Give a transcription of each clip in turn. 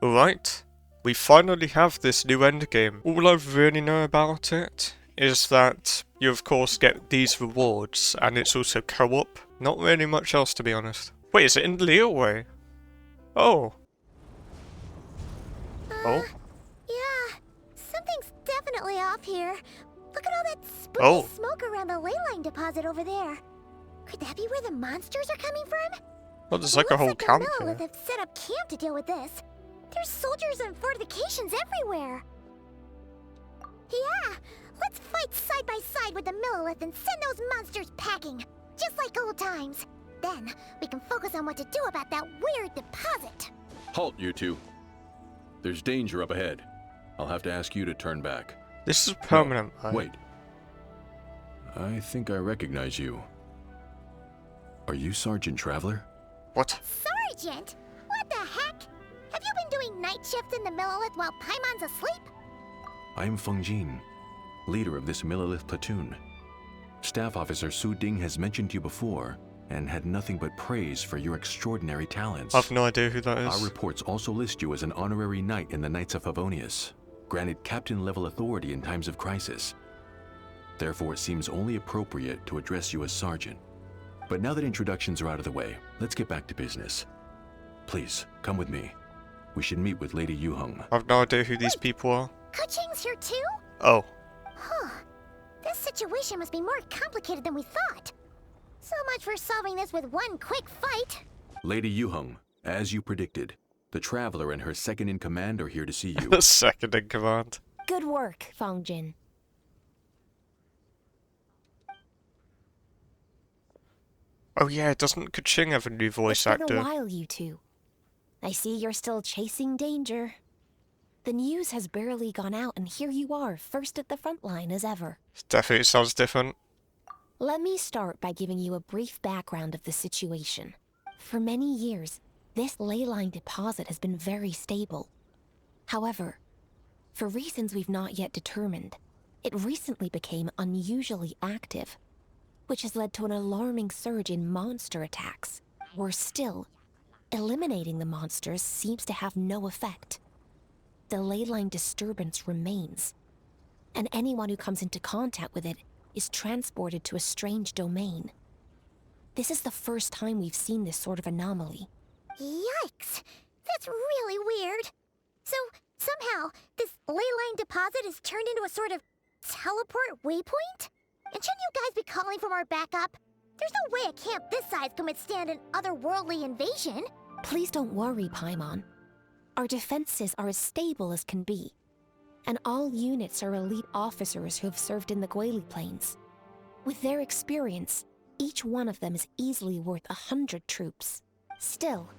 Alright, we finally have this new endgame. All I really know about it is that you of course get these rewards, and it's also co-op. Not really much else, to be honest. Wait, is it in Leeway? Oh. Oh. Yeah, something's definitely off here. Look at all that spooky Oh. smoke around the ley line deposit over there. Could that be where the monsters are coming from? Well, there's like a whole camp the here. Monolith have set up camp to deal with this. There's soldiers and fortifications everywhere. Yeah, let's fight side by side with the Millilith and send those monsters packing, just like old times. Then, we can focus on what to do about that weird deposit. Halt, you two. There's danger up ahead. I'll have to ask you to turn back. This is permanent, No, right? wait. I think I recognize you. Are you Sergeant Traveler? What? Sergeant? What the heck? Have you been doing night shifts in the Millilith while Paimon's asleep? I'm Feng Jin, leader of this Millilith platoon. Staff Officer Su Ding has mentioned you before and had nothing but praise for your extraordinary talents. I've no idea who that is. Our reports also list you as an honorary knight in the Knights of Favonius, granted captain-level authority in times of crisis. Therefore, it seems only appropriate to address you as Sergeant. But now that introductions are out of the way, let's get back to business. Please, come with me. We should meet with Lady Yuheng. I've no idea who these people are. Kuching's here too? Oh. Huh. This situation must be more complicated than we thought. So much for solving this with one quick fight. Lady Yuheng, as you predicted, the Traveler and her second-in-command are here to see you. The second in command. Good work, Feng Jin. Oh yeah, doesn't Kuching have a new voice It's been actor? a while, you two. I see you're still chasing danger. The news has barely gone out, and here you are, first at the front line as ever. Definitely sounds different. Let me start by giving you a brief background of the situation. For many years, this ley line deposit has been very stable. However, for reasons we've not yet determined, it recently became unusually active, which has led to an alarming surge in monster attacks. Worse still, eliminating the monsters seems to have no effect. The ley line disturbance remains, and anyone who comes into contact with it is transported to a strange domain. This is the first time we've seen this sort of anomaly. Yikes! That's really weird. So, somehow, this ley line deposit is turned into a sort of teleport waypoint? And shouldn't you guys be calling for more backup? There's no way a camp this size can withstand an otherworldly invasion. Please don't worry, Paimon. Our defenses are as stable as can be, and all units are elite officers who have served in the Guili Plains. With their experience, each one of them is easily worth 100 troops. Still,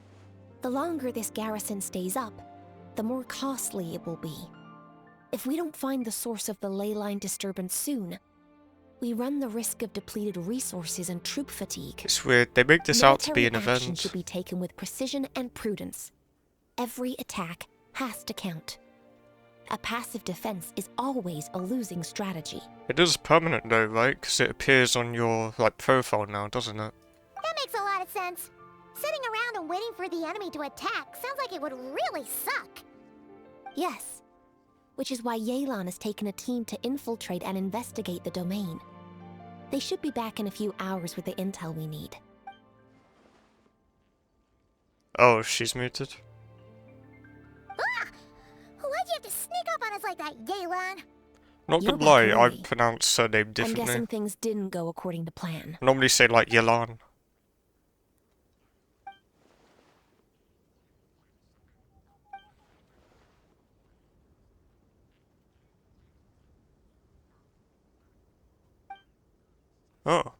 the longer this garrison stays up, the more costly it will be. If we don't find the source of the ley line disturbance soon, we run the risk of depleted resources and troop fatigue. It's weird, they make this out to be an Military action event. should be taken with precision and prudence. Every attack has to count. A passive defense is always a losing strategy. It is permanent though, right? Because it appears on your, like, profile now, doesn't it? That makes a lot of sense. Sitting around and waiting for the enemy to attack sounds like it would really suck. Yes, which is why Yelan has taken a team to infiltrate and investigate the domain. They should be back in a few hours with the intel we need. Oh, she's muted. Ah! Why'd you have to sneak up on us like that, Yelan? Not You're gonna lie, back I early. pronounce her name I'm differently. guessing things didn't go according to plan. I normally say like Yelan. Oh.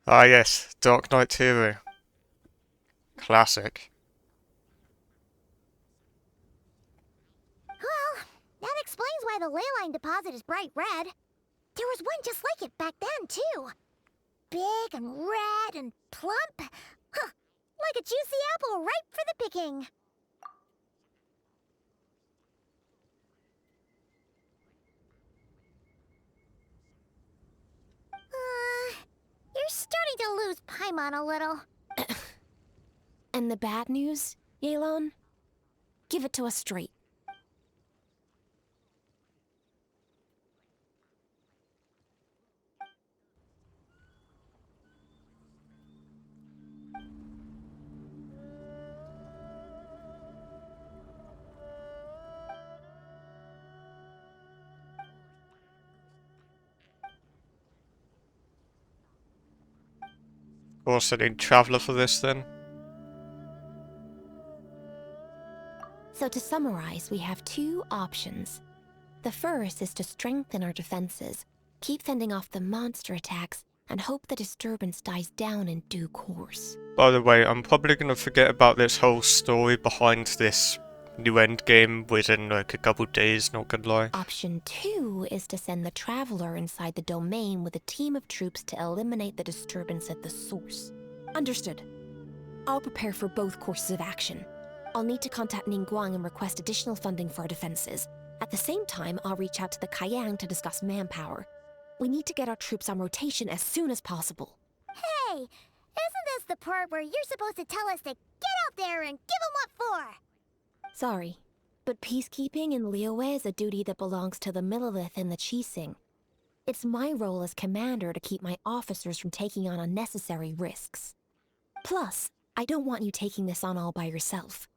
Ah yes, Dark Knight Hero. Classic. Well, that explains why the ley line deposit is bright red. There was one just like it back then, too. Big and red and plump. Huh, like a juicy apple ripe for the picking. starting to lose Paimon a little. And the bad news, Yelan? Give it to us straight. Of course, I need Traveler for this then. So to summarize, we have two options. The first is to strengthen our defenses, keep fending off the monster attacks, and hope the disturbance dies down in due course. By the way, I'm probably gonna forget about this whole story behind this new endgame within like a couple days, not gonna lie. Option 2 is to send the Traveler inside the domain with a team of troops to eliminate the disturbance at the source. Understood. I'll prepare for both courses of action. I'll need to contact Ningguang and request additional funding for our defenses. At the same time, I'll reach out to the Kayang to discuss manpower. We need to get our troops on rotation as soon as possible. Hey, isn't this the part where you're supposed to tell us to get out there and give 'em what for? Sorry, but peacekeeping in Liyue is a duty that belongs to the Millelith and the Qixing. It's my role as commander to keep my officers from taking on unnecessary risks. Plus, I don't want you taking this on all by yourself,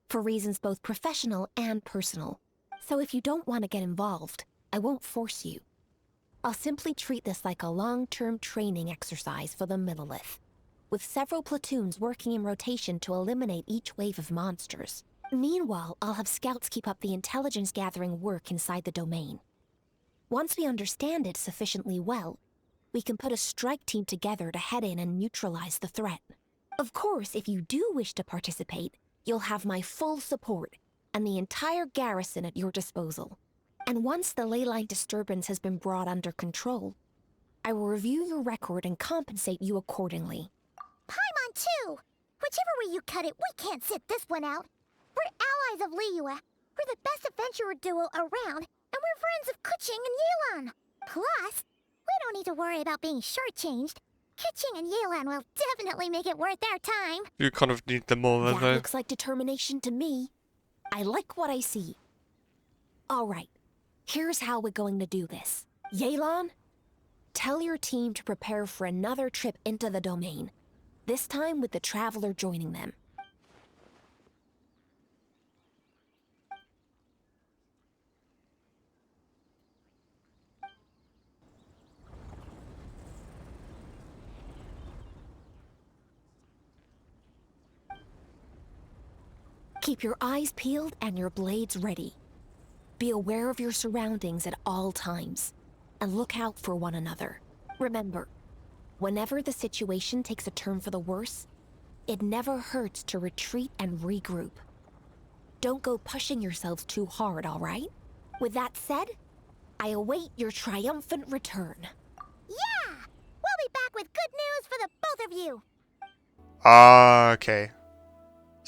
for reasons both professional and personal. So if you don't want to get involved, I won't force you. I'll simply treat this like a long-term training exercise for the Millelith, with several platoons working in rotation to eliminate each wave of monsters. Meanwhile, I'll have scouts keep up the intelligence-gathering work inside the domain. Once we understand it sufficiently well, we can put a strike team together to head in and neutralize the threat. Of course, if you do wish to participate, you'll have my full support and the entire garrison at your disposal. And once the leyline disturbance has been brought under control, I will review your record and compensate you accordingly. Paimon too! Whichever way you cut it, we can't sit this one out. We're allies of Liyue. We're the best adventurer duo around, and we're friends of Keqing and Yelan. Plus, we don't need to worry about being shortchanged. Keqing and Yelan will definitely make it worth their time. You kind of need them more, That though. looks like determination to me. I like what I see. All right, here's how we're going to do this. Yelan, tell your team to prepare for another trip into the domain, this time with the Traveler joining them. Keep your eyes peeled and your blades ready. Be aware of your surroundings at all times, and look out for one another. Remember, whenever the situation takes a turn for the worse, it never hurts to retreat and regroup. Don't go pushing yourselves too hard, all right? With that said, I await your triumphant return. Yeah! We'll be back with good news for the both of you. Ah, okay.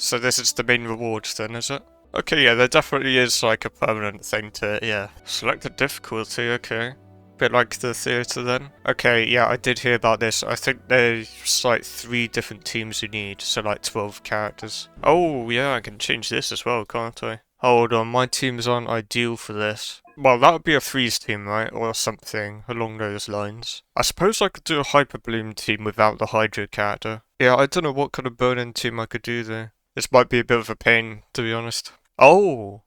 So this is the main reward then, is it? Okay, yeah, there definitely is like a permanent thing to it, yeah. Select the difficulty, okay. Bit like the theatre then. Okay, yeah, I did hear about this. I think there's like 3 different teams you need, so like 12 characters. Oh, yeah, I can change this as well, can't I? Hold on, my teams aren't ideal for this. Well, that would be a freeze team, right? Or something along those lines. I suppose I could do a Hyper Bloom team without the Hydra character. Yeah, I don't know what kind of burning team I could do there. This might be a bit of a pain, to be honest. Oh!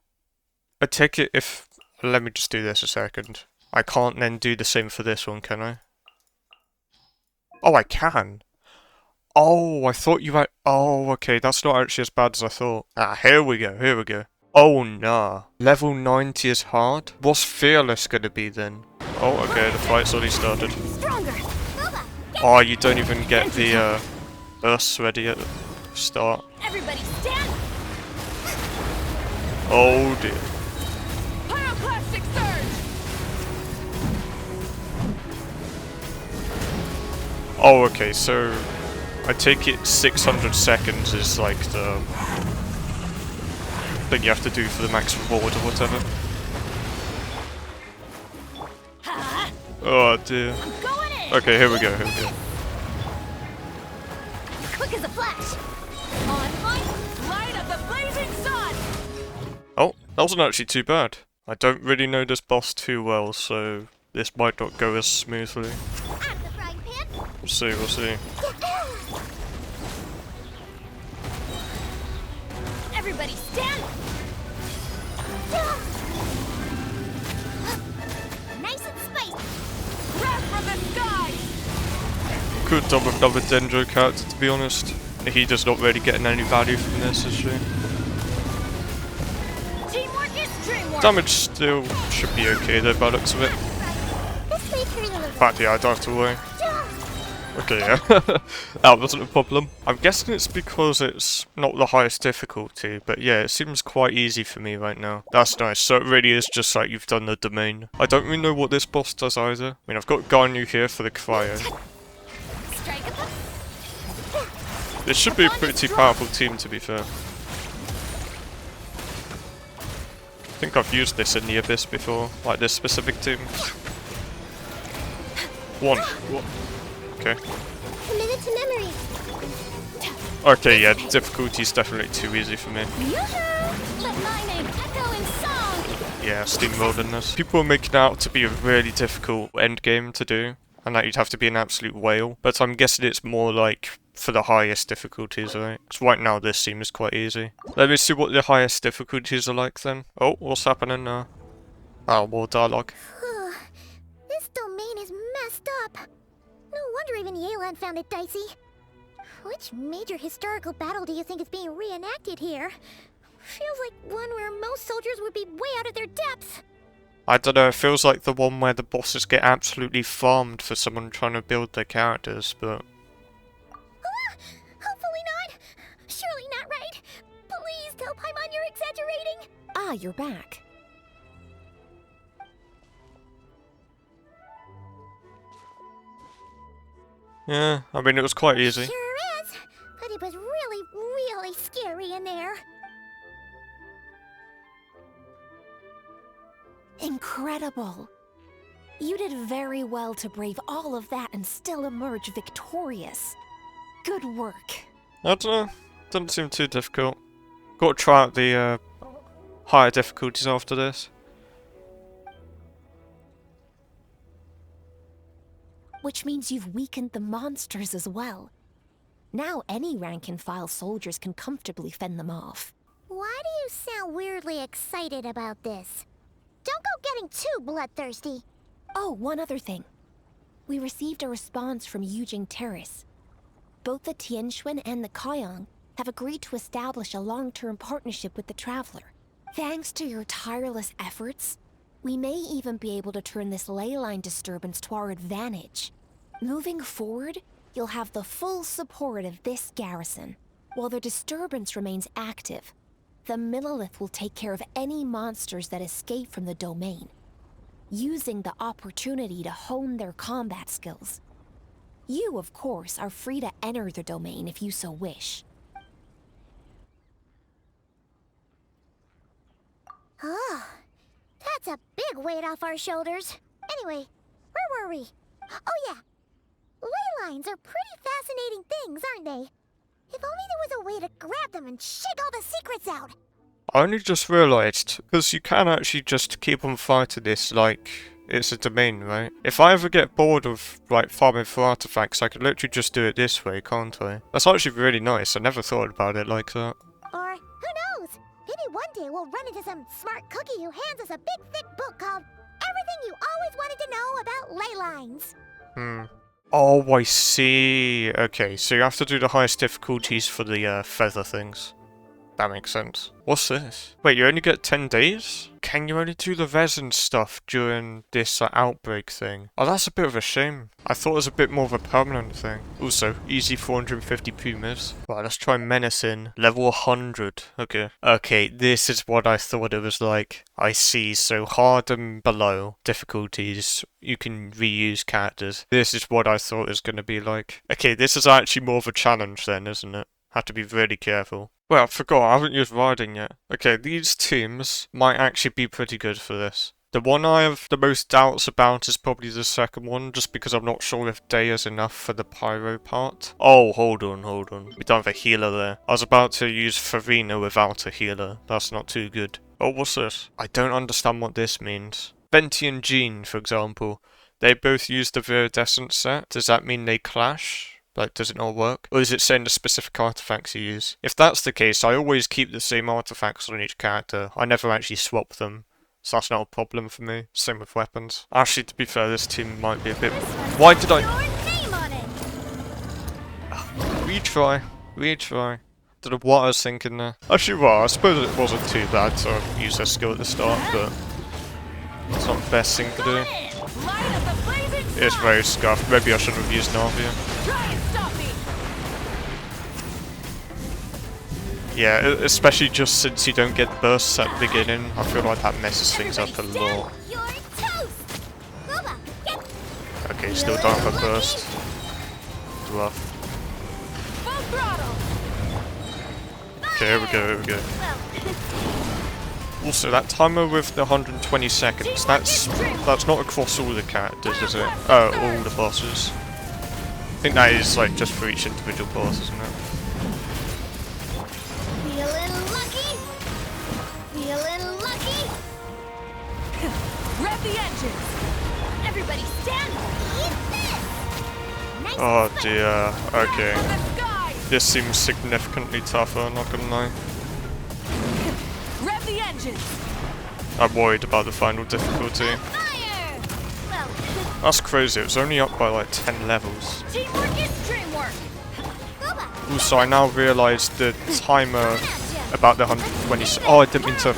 I take it if... Let me just do this a second. I can't then do the same for this one, can I? Oh, I can! Oh, I thought you had... Oh, okay, that's not actually as bad as I thought. Ah, here we go, here we go. Oh, nah. Level 90 is hard? What's Fearless gonna be then? Oh, okay, the fight's already started. Stronger! Oh, you don't even get the, bursts ready at the start. Everybody stand! Oh dear. Pyroclastic surge! Oh, okay, so I take it 600 seconds is like the thing you have to do for the max reward or whatever. Oh dear. Okay, here we go, here we go. quick as a flash. On light, light of the blazing sun! Oh, that wasn't actually too bad. I don't really know this boss too well, so this might not go as smoothly. Out of the frying pan. We'll see, we'll see. Everybody stand! Nice and spicy. Wrath from the skies! Could done with another Dendro character, to be honest. He does not really getting any value from this, is she? Teamwork is dreamwork! Damage still should be okay though, by the looks of it. This may hurt a little. In fact, yeah, I don't have to worry. Okay, yeah. That wasn't a problem. I'm guessing it's because it's not the highest difficulty, but yeah, it seems quite easy for me right now. That's nice, so it really is just like you've done the domain. I don't really know what this boss does either. I mean, I've got Ganyu here for the cryo. Strike a This should be a pretty powerful team, to be fair. I think I've used this in the Abyss before, like this specific team. One. Okay. committed to memory. Okay, yeah, difficulty's definitely too easy for me. Let my name echo in song! Yeah, steamrolling this. People are making it out to be a really difficult endgame to do, and that you'd have to be an absolute whale. But I'm guessing it's more like for the highest difficulties, right? Because right now this seems quite easy. Let me see what the highest difficulties are like then. Oh, what's happening now? Oh, more dialogue. This domain is messed up. No wonder even Yelan found it dicey. Which major historical battle do you think is being reenacted here? Feels like one where most soldiers would be way out of their depths. I don't know, it feels like the one where the bosses get absolutely farmed for someone trying to build their characters, but... Hopefully not. Surely not right. Please tell Paimon you're exaggerating. Ah, you're back. Yeah, I mean, it was quite easy. Sure is. But it was really, really scary in there. Incredible. You did very well to brave all of that and still emerge victorious. Good work. I don't know, doesn't seem too difficult. Got to try out the higher difficulties after this. Which means you've weakened the monsters as well. Now any rank-and-file soldiers can comfortably fend them off. Why do you sound weirdly excited about this? Don't go getting too bloodthirsty. Oh, one other thing. We received a response from Yujing Terrace. Both the Tianxuan and the Kaiyang have agreed to establish a long-term partnership with the Traveler. Thanks to your tireless efforts, we may even be able to turn this ley line disturbance to our advantage. Moving forward, you'll have the full support of this garrison. While the disturbance remains active, the Millelith will take care of any monsters that escape from the domain, using the opportunity to hone their combat skills. You, of course, are free to enter the domain if you so wish. Oh, that's a big weight off our shoulders. Anyway, where were we? Oh yeah, ley lines are pretty fascinating things, aren't they? If only there was a way to grab them and shake all the secrets out. I only just realised, because you can actually just keep on fighting this like it's a domain, right? If I ever get bored of like farming for artifacts, I could literally just do it this way, can't I? That's actually really nice. I never thought about it like that. Or, who knows? Maybe one day we'll run into some smart cookie who hands us a big thick book called Everything You Always Wanted to Know About Ley Lines. Oh, I see. Okay, so you have to do the highest difficulties for the feather things. That makes sense. What's this? Wait, you only get 10 days? Can you only do the resin stuff during this outbreak thing? Oh, that's a bit of a shame. I thought it was a bit more of a permanent thing. Also, easy 450 pumas. Right, let's try Menacing. Level 100. Okay. Okay, this is what I thought it was like. I see, so hard and below difficulties, you can reuse characters. This is what I thought it was going to be like. Okay, this is actually more of a challenge then, isn't it? Have to be really careful. Well, I forgot, I haven't used riding yet. Okay, these teams might actually be pretty good for this. The one I have the most doubts about is probably the second one, just because I'm not sure if day is enough for the pyro part. Oh, hold on. We don't have a healer there. I was about to use Farina without a healer. That's not too good. Oh, what's this? I don't understand what this means. Venti and Jean, for example. They both use the Viridescent set. Does that mean they clash? Like, does it not work? Or is it saying the specific artifacts you use? If that's the case, I always keep the same artifacts on each character. I never actually swap them. So that's not a problem for me. Same with weapons. Actually, to be fair, this team might be a bit... Why did I... Retry. Don't know what I was thinking there. Actually, well, I suppose it wasn't too bad to use their skill at the start, but... It's not the best thing to do. It's very scuffed. Maybe I should have used Navia. Yeah, especially just since you don't get bursts at the beginning. I feel like that messes things up a lot. Okay, still don't have a burst. Rough. Okay, here we go. Also, that timer with the 120 seconds, that's not across all the characters, is it? Oh, all the bosses. I think that is like just for each individual boss, isn't it? Feeling lucky. Rev the engines. Everybody stand. Nice. Oh dear. Okay. This seems significantly tougher, not gonna lie. Rev the engines. I'm worried about the final difficulty. Fire. Well, That's crazy, it was only up by like 10 levels. Teamwork is dreamwork. Also, I now realise the timer about the 120... Oh, I didn't mean to...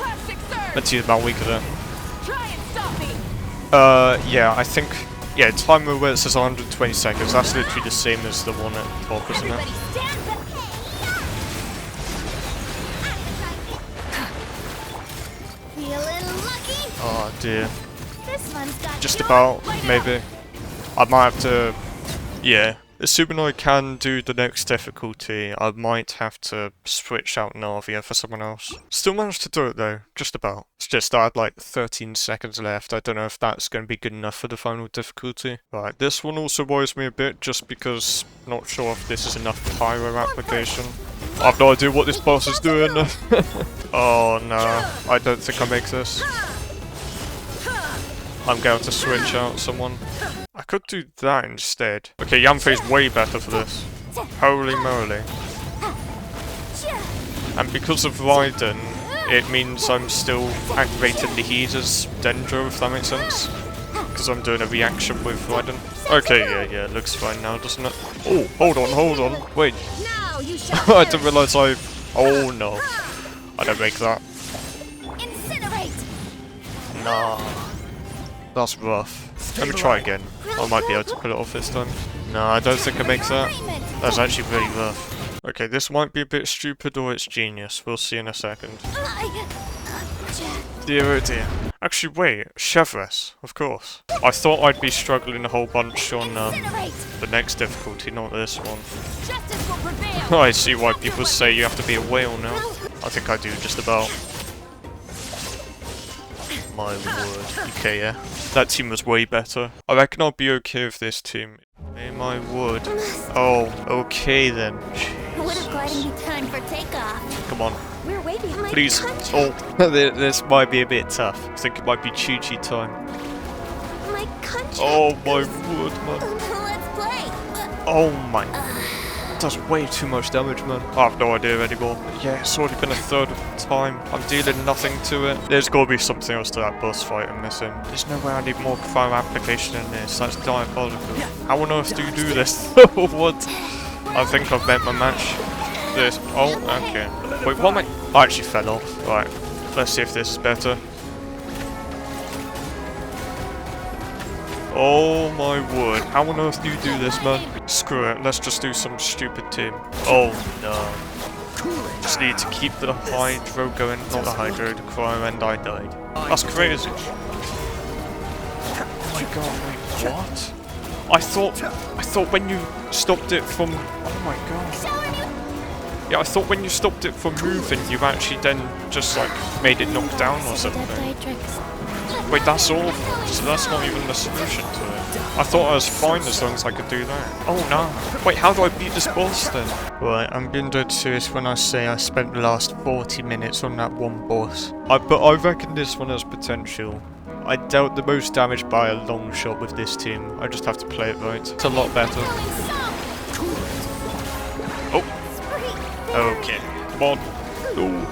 Let's use about weaker there. Try and stop me. Yeah, I think... Yeah, timer where it says 120 seconds, that's literally the same as the one at the top, isn't Everybody it? stand. feeling lucky. Oh dear. This one's got Just your about, light maybe. I might have to... Yeah. Assuming I can do the next difficulty, I might have to switch out Navia for someone else. Still managed to do it though, just about. It's just I had like 13 seconds left. I don't know if that's going to be good enough for the final difficulty. Right, this one also worries me a bit just because I'm not sure if this is enough pyro application. I have no idea what this boss is doing. Oh no, I don't think I make this. I'm going to switch out someone. I could do that instead. Okay, Yanfei's way better for this. Holy moly. And because of Raiden, it means I'm still activating the heaters Dendro, if that makes sense. Because I'm doing a reaction with Raiden. Okay, yeah, it looks fine now, doesn't it? Oh, hold on. Wait. Now you shall I didn't realise I... Oh no. I don't make that. incinerate. Nah. That's rough. Let me try again. I might be able to pull it off this time. No, I don't think it makes that. That's actually really rough. Okay, this might be a bit stupid or it's genius. We'll see in a second. Dear oh dear. Actually, wait. Chevres, of course. I thought I'd be struggling a whole bunch on the next difficulty, not this one. Justice will prevail. I see why people say you have to be a whale now. I think I do just about. My word. Okay, yeah. That team was way better. I reckon I'll be okay with this team. Hey, my word. Oh, okay then. Would have gliding be time for takeoff. Come on. We're waiting. Please. Oh, this might be a bit tough. I think it might be Chi-Chi time. My contract. Oh, my word, man. Let's play. Oh, my. Does way too much damage, man. I have no idea anymore. Yeah, it's already been a third of the time. I'm dealing nothing to it. There's gotta be something else to that boss fight I'm missing. There's no way I need more fire application in this. That's diabolical. How on earth do you do this? What? I think I've met my match. This. Oh, okay. Wait, what am I actually fell off. Right. Let's see if this is better. Oh my word, how on earth do you do this, man? Screw it, let's just do some stupid team. Oh no. Just need to keep the hydro going, not the hydro, the cryo, and I died. That's crazy. Oh my god, wait, what? I thought when you stopped it from... Oh my god. Yeah, I thought when you stopped it from moving, you actually then just like made it knock down or something. Wait, that's awful. So that's not even the solution to it. I thought I was fine as long as I could do that. Oh no. Wait, how do I beat this boss then? Right, I'm being dead serious when I say I spent the last 40 minutes on that one boss. But I reckon this one has potential. I dealt the most damage by a long shot with this team. I just have to play it right. It's a lot better. Oh. Okay. Come on. Oh.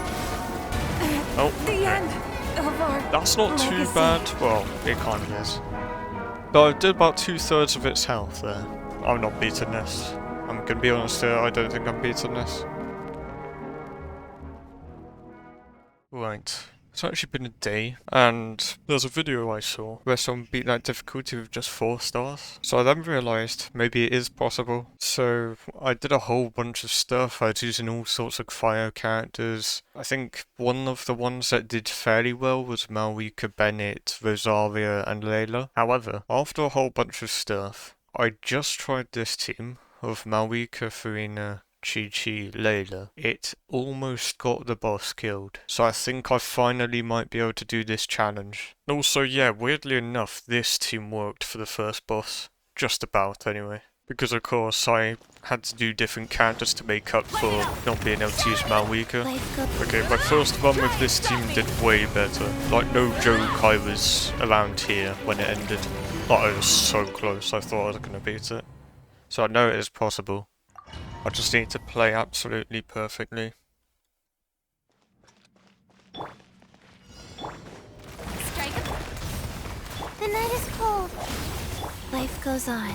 Oh. The end of our That's not too legacy. bad. Well, it kind of is. But I did about 2/3 of its health there. I'm not beating this. I'm gonna be honest here, I don't think I'm beating this. Right. It's actually been a day, and there's a video I saw where someone beat that difficulty with just 4 stars. So I then realised maybe it is possible. So I did a whole bunch of stuff. I was using all sorts of fire characters. I think one of the ones that did fairly well was Malwika, Bennett, Rosaria, and Layla. However, after a whole bunch of stuff, I just tried this team of Malwika, Farina, Chi-Chi, Layla. It almost got the boss killed. So I think I finally might be able to do this challenge. Also, yeah, weirdly enough, this team worked for the first boss. Just about, anyway. Because of course, I had to do different characters to make up for not being able to use Malwika. Okay, my first run with this team did way better. Like, no joke, I was around here when it ended. Like, I was so close, I thought I was gonna beat it. So I know it is possible. I just need to play absolutely perfectly. The night is cold. Life goes on.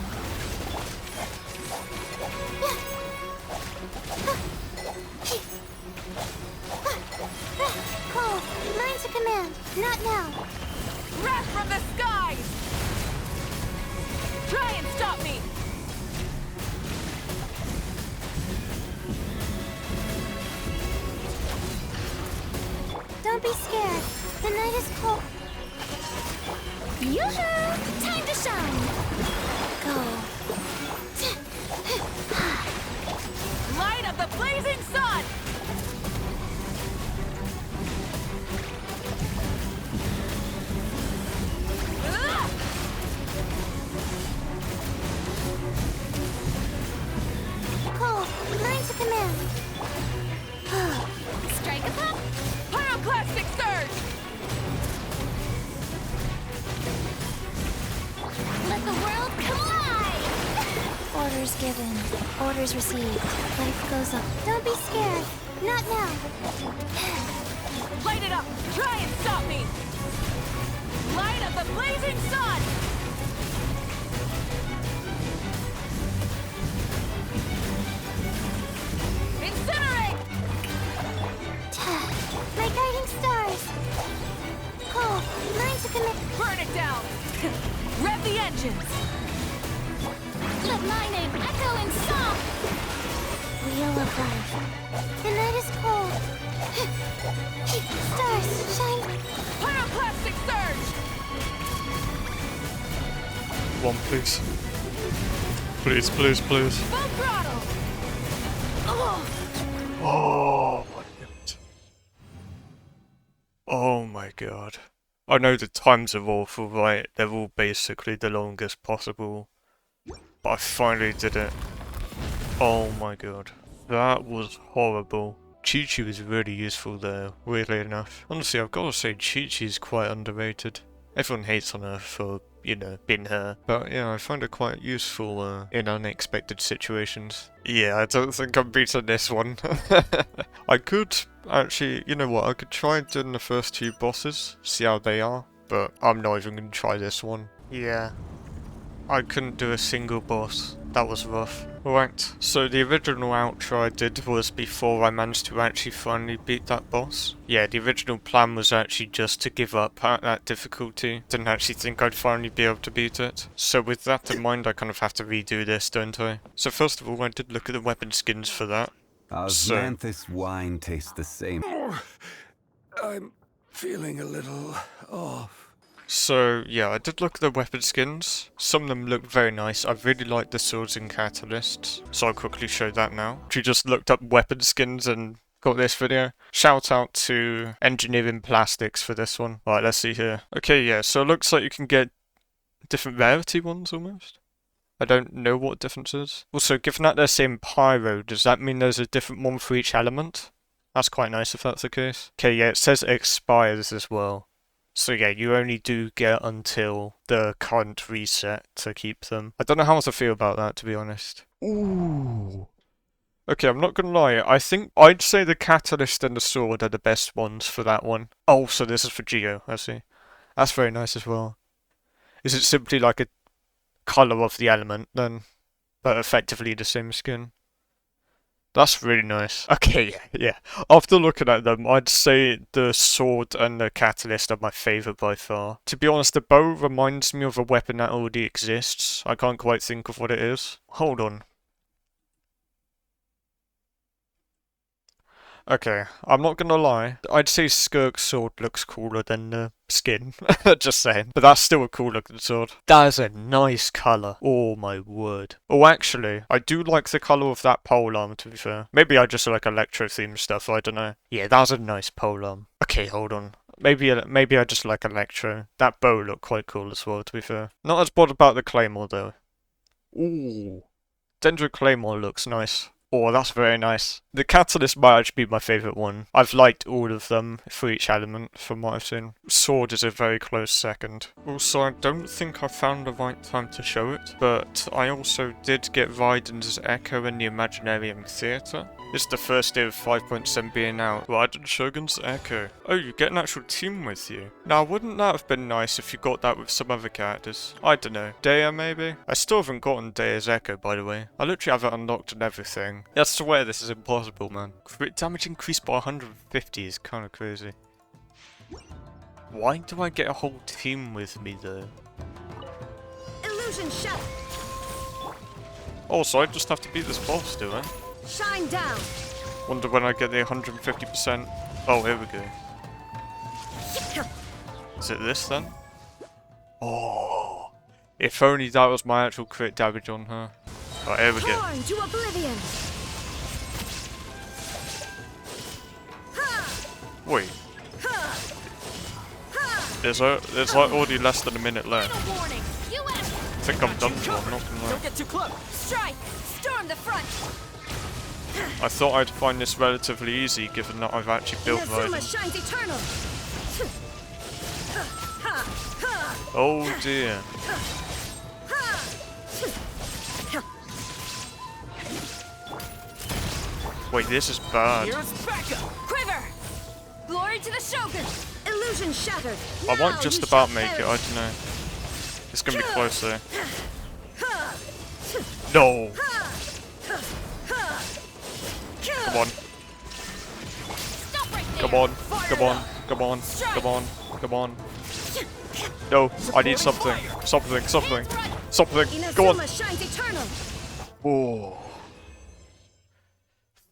Cold. Mine to command. Not now. Wrath from the skies! Try and stop me! Don't be scared. The night is cold. Yoo-hoo! Time to shine. Go. Light of the blazing sun! Ugh! Cold. Mine to command. Strike a pop. Pyroclastic surge! Let the world collide! Orders given. Orders received. Life goes on. Don't be scared. Not now. Light it up! Try and stop me! Light of the blazing sun! Incinerate! My guiding stars. Cold. Mine to command. Burn it down! Rev the engines! Let my name echo in song. Wheel of life. The night is cold. Stars shine. Pyroclastic surge! One, please. Please, please, please. Full throttle! Oh my god. Oh my god. I know the times are awful, right? They're all basically the longest possible. But I finally did it. Oh my god. That was horrible. Chi-Chi was really useful there, weirdly enough. Honestly, I've got to say Chi-Chi is quite underrated. Everyone hates on her for, you know, being her. But yeah, I find her quite useful in unexpected situations. Yeah, I don't think I'm beating this one. I could actually, you know what, I could try doing the first 2 bosses, see how they are. But I'm not even going to try this one. Yeah. I couldn't do a single boss. That was rough. Right, so the original outro I did was before I managed to actually finally beat that boss. Yeah, the original plan was actually just to give up at that difficulty. Didn't actually think I'd finally be able to beat it. So with that in mind, I kind of have to redo this, don't I? So first of all, I did look at the weapon skins for that. Osmanthus wine tastes the same. I'm feeling a little off. So yeah, I did look at the weapon skins. Some of them look very nice. I really like the swords and catalysts, so I'll quickly show that now. She just looked up weapon skins and got this video. Shout out to Engineering Plastics for this one. Right, let's see here. Okay, yeah, so it looks like you can get different rarity ones almost. I don't know what difference is. Also, given that they're saying pyro, does that mean there's a different one for each element? That's quite nice if that's the case. Okay, yeah, it says it expires as well. So yeah, you only do get until the current reset to keep them. I don't know how to feel about that, to be honest. Ooh. Okay, I'm not gonna lie, I think I'd say the Catalyst and the Sword are the best ones for that one. Oh, so this is for Geo, I see. That's very nice as well. Is it simply like a colour of the element then, but effectively the same skin? That's really nice. Okay, yeah. After looking at them, I'd say the Sword and the Catalyst are my favourite by far. To be honest, the bow reminds me of a weapon that already exists. I can't quite think of what it is. Hold on. Okay, I'm not gonna lie. I'd say Skirk's sword looks cooler than the skin. Just saying. But that's still a cool looking sword. That is a nice colour. Oh my word. Oh, actually, I do like the colour of that polearm, to be fair. Maybe I just like electro-themed stuff, I don't know. Yeah, that's a nice polearm. Okay, hold on. Maybe I just like electro. That bow looked quite cool as well, to be fair. Not as bothered about the claymore, though. Ooh. Dendro Claymore looks nice. Oh, that's very nice. The Catalyst might actually be my favourite one. I've liked all of them for each element from what I've seen. Sword is a very close second. Also, I don't think I found the right time to show it, but I also did get Raiden's Echo in the Imaginarium Theatre. It's the first day of 5.7 being out. Raiden Shogun's Echo. Oh, you get an actual team with you. Now, wouldn't that have been nice if you got that with some other characters? I don't know. Dea, maybe? I still haven't gotten Dea's Echo, by the way. I literally have it unlocked and everything. I swear this is impossible, man. Crit damage increased by 150 is kind of crazy. Why do I get a whole team with me, though? Illusion shut. Oh, so I just have to beat this boss, do I? Shine down. Wonder when I get the 150%. Oh, here we go. Is it this then? Oh, if only that was my actual crit damage on her. Oh, here we go. Torn to oblivion. Wait. There's like already less than a minute left. Warning. I think I'm done for, I'm not gonna lie. Don't get too close. Strike. Storm the front. I thought I'd find this relatively easy, given that I've actually built Inazuma Raiden. shines eternal. Oh dear. Wait, this is bad. Here's backup. Quiver. Glory to the Shogun. Illusion shattered. I Now might just you about shall make it, I perish. don't know. It's gonna be close though. No! Come on. Stop right there. Come on. Come on. Come on. Come on. Come on. No, I need something. Something. Something. Something. Go on. Inazuma shines eternal. Oh.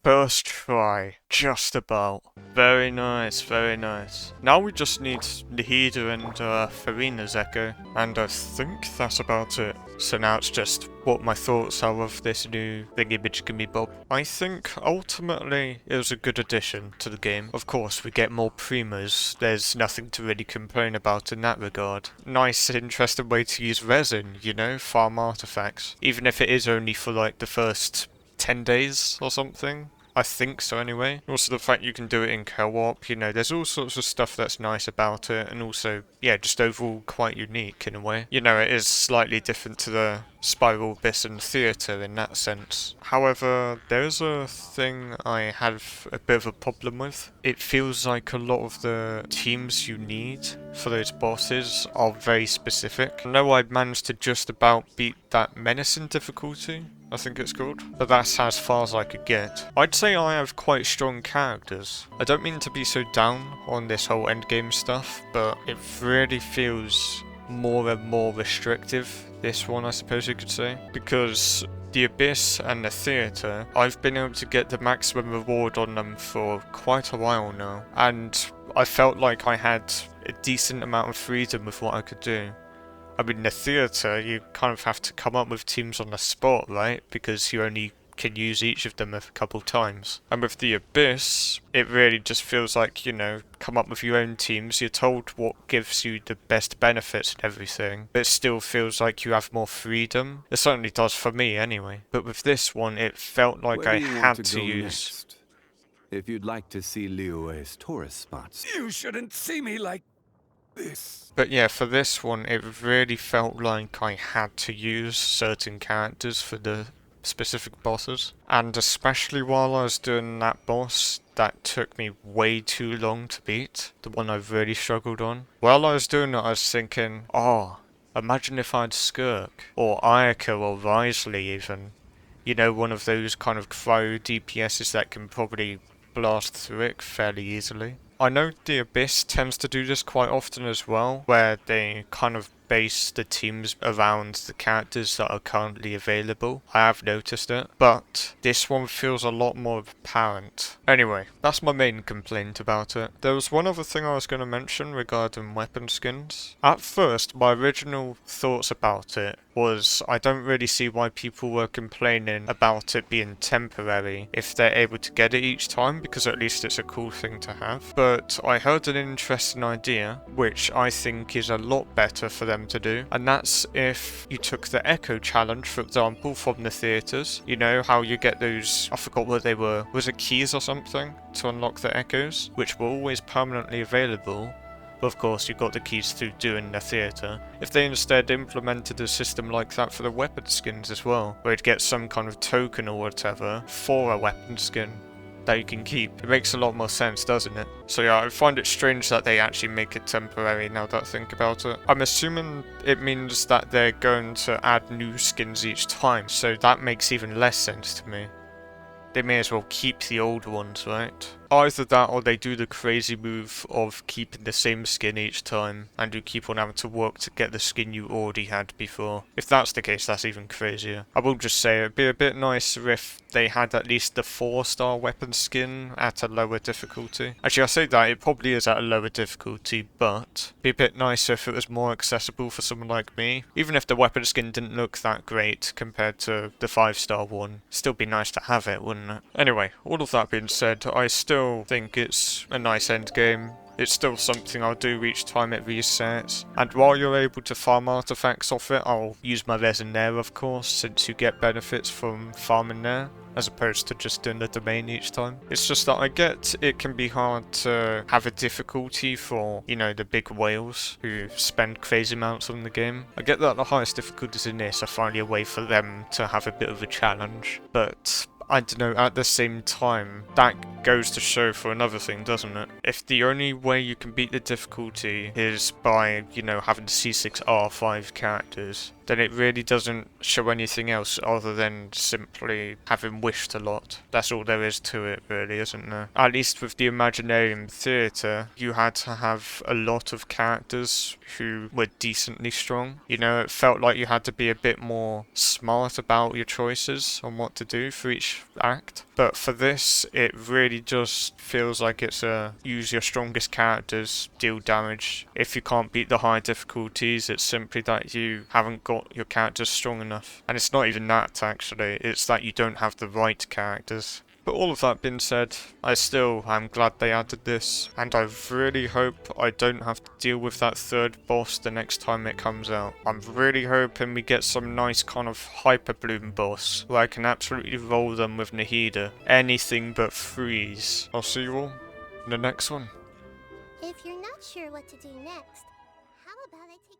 First try. Just about. Very nice, very nice. Now we just need Nihida and Farina's Echo. And I think that's about it. So now it's just what my thoughts are of this new thingy bob. I think ultimately it was a good addition to the game. Of course, we get more primers. There's nothing to really complain about in that regard. Nice, interesting way to use resin, you know, farm artifacts. Even if it is only for like the first 10 days or something. I think so anyway. Also the fact you can do it in co-op, you know, there's all sorts of stuff that's nice about it, and also, yeah, just overall quite unique in a way. You know, it is slightly different to the Spiral Abyss and Theatre in that sense. However, there's a thing I have a bit of a problem with. It feels like a lot of the teams you need for those bosses are very specific. I know I managed to just about beat that Menacing difficulty, I think it's called, but that's as far as I could get. I'd say I have quite strong characters. I don't mean to be so down on this whole endgame stuff, but it really feels more and more restrictive, this one I suppose you could say, because the Abyss and the Theatre, I've been able to get the maximum reward on them for quite a while now, and I felt like I had a decent amount of freedom with what I could do. I mean, the Theatre, you kind of have to come up with teams on the spot, right? Because you only can use each of them a couple times. And with the Abyss, it really just feels like, you know, come up with your own teams, you're told what gives you the best benefits and everything, but it still feels like you have more freedom. It certainly does for me anyway. But with this one, it felt like Where I do you had want to go use... next? If you'd like to see Liyue's tourist spots. You shouldn't see me like this. But yeah, for this one, it really felt like I had to use certain characters for the specific bosses. And especially while I was doing that boss, that took me way too long to beat. The one I really struggled on. While I was doing it, I was thinking, oh, imagine if I had Skirk, or Ayaka, or Risley even. You know, one of those kind of cryo DPSs that can probably blast through it fairly easily. I know the Abyss tends to do this quite often as well, where they kind of base the teams around the characters that are currently available. I have noticed it, but this one feels a lot more apparent. Anyway, that's my main complaint about it. There was one other thing I was going to mention regarding weapon skins. At first, my original thoughts about it was I don't really see why people were complaining about it being temporary if they're able to get it each time, because at least it's a cool thing to have. But I heard an interesting idea, which I think is a lot better for them to do, and that's if you took the Echo Challenge, for example, from the theatres. You know how you get those, I forgot what they were, was it keys or something, to unlock the Echoes, which were always permanently available. But of course, you got the keys through doing the theatre. If they instead implemented a system like that for the weapon skins as well, where you'd get some kind of token or whatever for a weapon skin that you can keep, it makes a lot more sense, doesn't it? So yeah, I find it strange that they actually make it temporary now that I think about it. I'm assuming it means that they're going to add new skins each time, so that makes even less sense to me. They may as well keep the old ones, right? Either that or they do the crazy move of keeping the same skin each time and you keep on having to work to get the skin you already had before. If that's the case, that's even crazier. I will just say it'd be a bit nicer if they had at least the 4-star weapon skin at a lower difficulty. Actually, I say that, it probably is at a lower difficulty, but it'd be a bit nicer if it was more accessible for someone like me. Even if the weapon skin didn't look that great compared to the 5-star one, still be nice to have it, wouldn't it? Anyway, all of that being said, I still think it's a nice end game. It's still something I'll do each time it resets. And while you're able to farm artifacts off it, I'll use my resin there, of course, since you get benefits from farming there, as opposed to just doing the domain each time. It's just that I get it can be hard to have a difficulty for, you know, the big whales who spend crazy amounts on the game. I get that the highest difficulties in this are finally a way for them to have a bit of a challenge, but I don't know, at the same time, that goes to show for another thing, doesn't it? If the only way you can beat the difficulty is by, you know, having C6R5 characters, then it really doesn't show anything else other than simply having wished a lot. That's all there is to it, really, isn't there? At least with the Imaginarium Theatre, you had to have a lot of characters who were decently strong. You know, it felt like you had to be a bit more smart about your choices on what to do for each act. But for this, it really just feels like it's a use your strongest characters, deal damage. If you can't beat the high difficulties, it's simply that you haven't got your characters strong enough. And it's not even that, actually, it's that you don't have the right characters. But all of that being said, I still am glad they added this, and I really hope I don't have to deal with that third boss the next time it comes out. I'm really hoping we get some nice kind of Hyper Bloom boss, where I can absolutely roll them with Nahida. Anything but freeze. I'll see you all in the next one. If you're not sure what to do next, how about I take